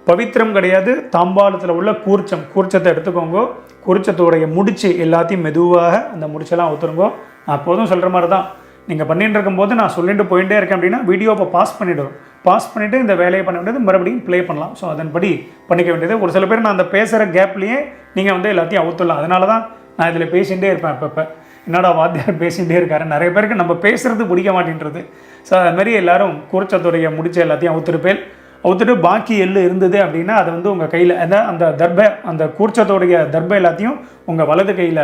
பவித்திரம் கிடையாது, தாம்பாளத்தில் உள்ள கூர்ச்சத்தை எடுத்துக்கோங்க. கூர்ச்சத்தோடைய முடிச்சு எல்லாத்தையும் மெதுவாக அந்த முடிச்செல்லாம் ஊற்றுருங்கோ. நான் போதும் சொல்கிற மாதிரி தான். நீங்கள் பண்ணிட்டு இருக்கும்போது நான் சொல்லிட்டு போயிட்டே இருக்கேன் அப்படின்னா வீடியோவை பாஸ் பண்ணிவிடுவோம். பாஸ் பண்ணிவிட்டு இந்த வேலையை பண்ண வேண்டியது மறுபடியும் ப்ளே பண்ணலாம். ஸோ அதன்படி பண்ணிக்க வேண்டியது. ஒரு சில பேர் நான் அந்த பேசுகிற கேப்லேயே நீங்கள் வந்து எல்லாத்தையும் அவுத்துடலாம். அதனால தான் நான் இதில் பேசிகிட்டே இருப்பேன். அப்பப்போ என்னடா வாத்தியார் பேசிகிட்டே இருக்காரு. நிறைய பேருக்கு நம்ம பேசுகிறது பிடிக்க மாட்டேன்றது. ஸோ அதுமாதிரி எல்லோரும் கூர்ச்சத்துடைய முடிச்ச எல்லாத்தையும் அவுத்துருப்பேன். அவுத்துட்டு பாக்கி எள்ளு இருந்தது அப்படின்னா அதை வந்து உங்கள் கையில் அதான் அந்த தர்பை, அந்த கூர்ச்சத்தோடைய தர்பை எல்லாத்தையும் உங்கள் வலது கையில்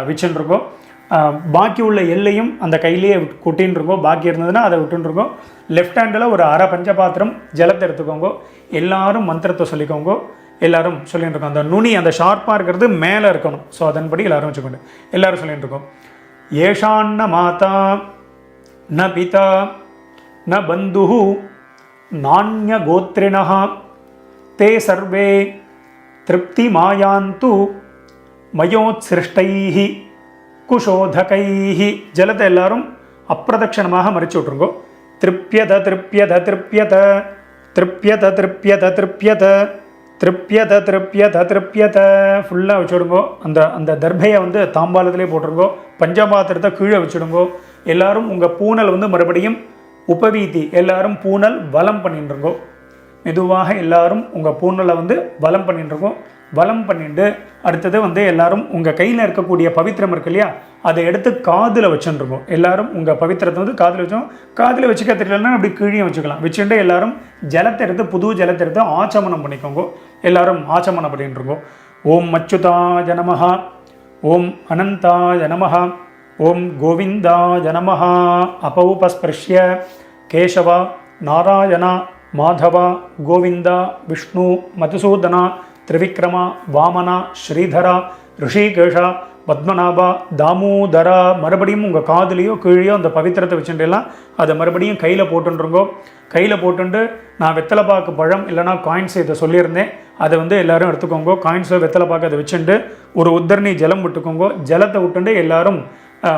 வச்சுருக்கோம். பாக்கி உள்ள எல்லையும் அந்த கையிலேயே கொட்டின்னு இருக்கோம். பாக்கி இருந்ததுன்னா அதை விட்டுருக்கோம். லெஃப்ட் ஹேண்டில் ஒரு அரை பஞ்சபாத்திரம் ஜலத்தை எடுத்துக்கோங்க. எல்லாரும் மந்திரத்தை சொல்லிக்கோங்க. எல்லாரும் சொல்லிட்டு இருக்கோம். அந்த நுனி அந்த ஷார்ப்பாக இருக்கிறது மேலே இருக்கணும். ஸோ அதன்படி எல்லாரும் வச்சுக்கோங்க. எல்லாரும் சொல்லிட்டு இருக்கோம். ஏஷான்ன மாதா ந பிதா ந பந்து நானிய கோத்ரிணः தே சர்வே திருப்தி மாயாந்து மயோத்சிருஷ்டைः குஷோதகைஹி. ஜலத்தை எல்லாரும் அப்பிரதட்சணமாக மறிச்சு விட்ருங்கோ. திருப்யத திருப்யத திருப்யத திருப்யத திருப்யத திருப்யத திருப்யத திருப்யத திருப்யத ஃபுல்லாக வச்சுடுங்கோ. அந்த தர்பையை வந்து தாம்பாளத்திலே போட்டுருங்கோ. பஞ்சபாத்திரத்தை கீழே வச்சுடுங்கோ. எல்லாரும் உங்கள் பூனல் வந்து மறுபடியும் உபவீதி எல்லாரும் பூனல் வலம் பண்ணிட்டுருங்கோ. மெதுவாக எல்லாரும் உங்கள் பூனலை வந்து வலம் பண்ணிட்டுருக்கோம். வலம் பண்ணிட்டு அடுத்தது வந்து எல்லாரும் உங்கள் கையில் இருக்கக்கூடிய பவித்திரம் இருக்கு இல்லையா, அதை எடுத்து காதில் வச்சுருக்கோம். எல்லாரும் உங்கள் பவித்திரத்தை வந்து காதில் வச்சோம். காதில் வச்சுக்க தெரியலன்னா அப்படி கீழே வச்சுக்கலாம். வச்சுட்டு எல்லாரும் ஜலத்தை எடுத்து புது ஜலத்தை எடுத்து ஆச்சமனம் பண்ணிக்கோங்க. எல்லாரும் ஆச்சமனம் பண்ணிட்டுருக்கோம். ஓம் அச்சுதாய நமஹ, ஓம் அனந்தாய நமஹ, ஓம் கோவிந்தாய நமஹ. அபௌபஸ்பிருஷ்ய கேசவா நாராயணா மாதவா கோவிந்தா விஷ்ணு மதுசூதனா திரிவிக்ரமா வாமனா ஸ்ரீதரா ரிஷிகேஷா பத்மநாபா தாமோதரா. மறுபடியும் உங்கள் காதுலேயோ கீழேயோ அந்த பவித்திரத்தை வச்சுட்டுலாம் அதை மறுபடியும் கையில் போட்டுருங்கோ. கையில் போட்டுண்டு நான் வெத்தலைப்பாக்கு பழம் இல்லைனா காயின்ஸ் இதை சொல்லியிருந்தேன், அதை வந்து எல்லோரும் எடுத்துக்கோங்க. காயின்ஸோ வெத்தலைப்பாக்கு அதை வச்சுட்டு ஒரு உத்தரணி ஜலம் விட்டுக்கோங்க. ஜலத்தை விட்டுண்டு எல்லாரும்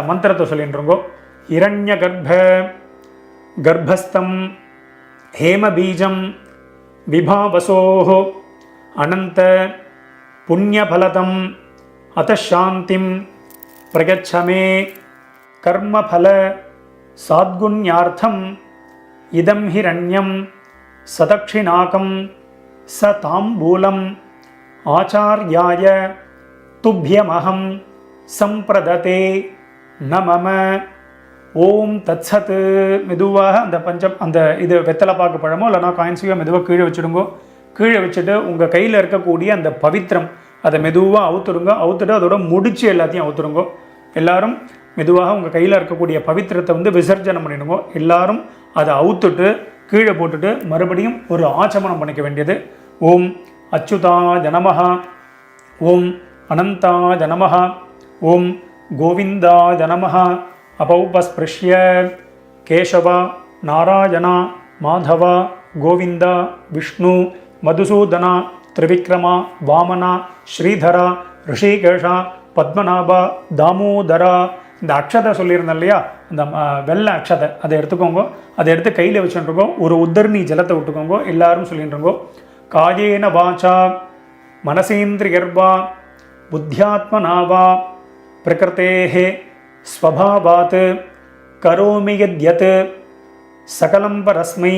மந்திரத்தை சொல்லிட்டுருங்கோ. இரண்ய கர்ப்பஸ்தம் ஹேமபீஜம் விபாவசோஹோ அனந்த புண்ணியபலதம் அத்தசாந்திம் பிரகச்சமே கர்மபல சாத்குண்யார்த்தம் இதம் ஹிரண்யம் சதக்ஷிணாகம் ச தாம்பூலம் ஆச்சார்யாய துப்யமஹம் சம்பிரததே நமம. ஓம் தத்சத். மெதுவாக அந்த இது வெத்தலைப்பாக்கு பழமோ இல்லைனா காயின்ஸையோ மெதுவாக கீழே வச்சுடுங்கோ. கீழே வச்சுட்டு உங்கள் கையில் இருக்கக்கூடிய அந்த பவித்திரம் அதை மெதுவாக அவுத்துடுங்க. அவுத்துட்டு அதோட முடிச்சு எல்லாத்தையும் அவுத்துடுங்க. எல்லாரும் மெதுவாக உங்கள் கையில் இருக்கக்கூடிய பவித்திரத்தை வந்து விசர்ஜனம் பண்ணிடுங்க. எல்லாரும் அதை அவுத்துட்டு கீழே போட்டுட்டு மறுபடியும் ஒரு ஆச்சமனம் பண்ணிக்க வேண்டியது. ஓம் அச்சுதாய நமஹ, ஓம் அனந்தாய நமஹ, ஓம் கோவிந்தாய நமஹ. அபௌபஸ்பிருஷ்ய கேசவா நாராயணா மாதவா கோவிந்தா விஷ்ணு மதுசூதனா திரிவிக்ரமா வாமனா ஸ்ரீதரா ரிஷிகேஷா பத்மநாபா தாமோதரா. இந்த அக்ஷதை சொல்லியிருந்தேன் இல்லையா, அந்த வெள்ளை அக்ஷதை அதை எடுத்துக்கோங்க. அதை எடுத்து கையில் வச்சுட்டுருக்கோம். ஒரு உத்தரணி ஜலத்தை விட்டுக்கோங்க. எல்லாரும் சொல்லிட்டுருங்கோ. காயேன வாச்சா மனசேந்திரியர்வா புத்தியாத்மனாவா பிரகிருதேஹே ஸ்வபாவாத் கரோமி யத்யத் சகலம் பரஸ்மை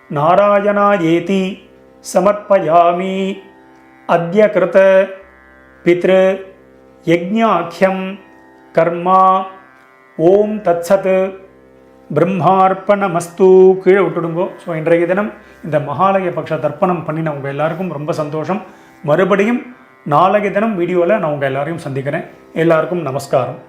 நாராயணாயேதி சமர்ப்பயாமி. அத்ய கிருத பித்ரு யஜ்ஞாக்யம் கர்மா. ஓம் தத்சத் பிரம்மார்ப்பணமஸ்து. கீழே விட்டுடுங்கோ. ஸோ இன்றைய தினம் இந்த மகாலய பக்ஷ தர்ப்பணம் பண்ணின உங்கள் எல்லாருக்கும் ரொம்ப சந்தோஷம். மறுபடியும் நாளைய தினம் வீடியோவில் நான் உங்கள் எல்லாரையும் சந்திக்கிறேன். எல்லாருக்கும் நமஸ்காரம்.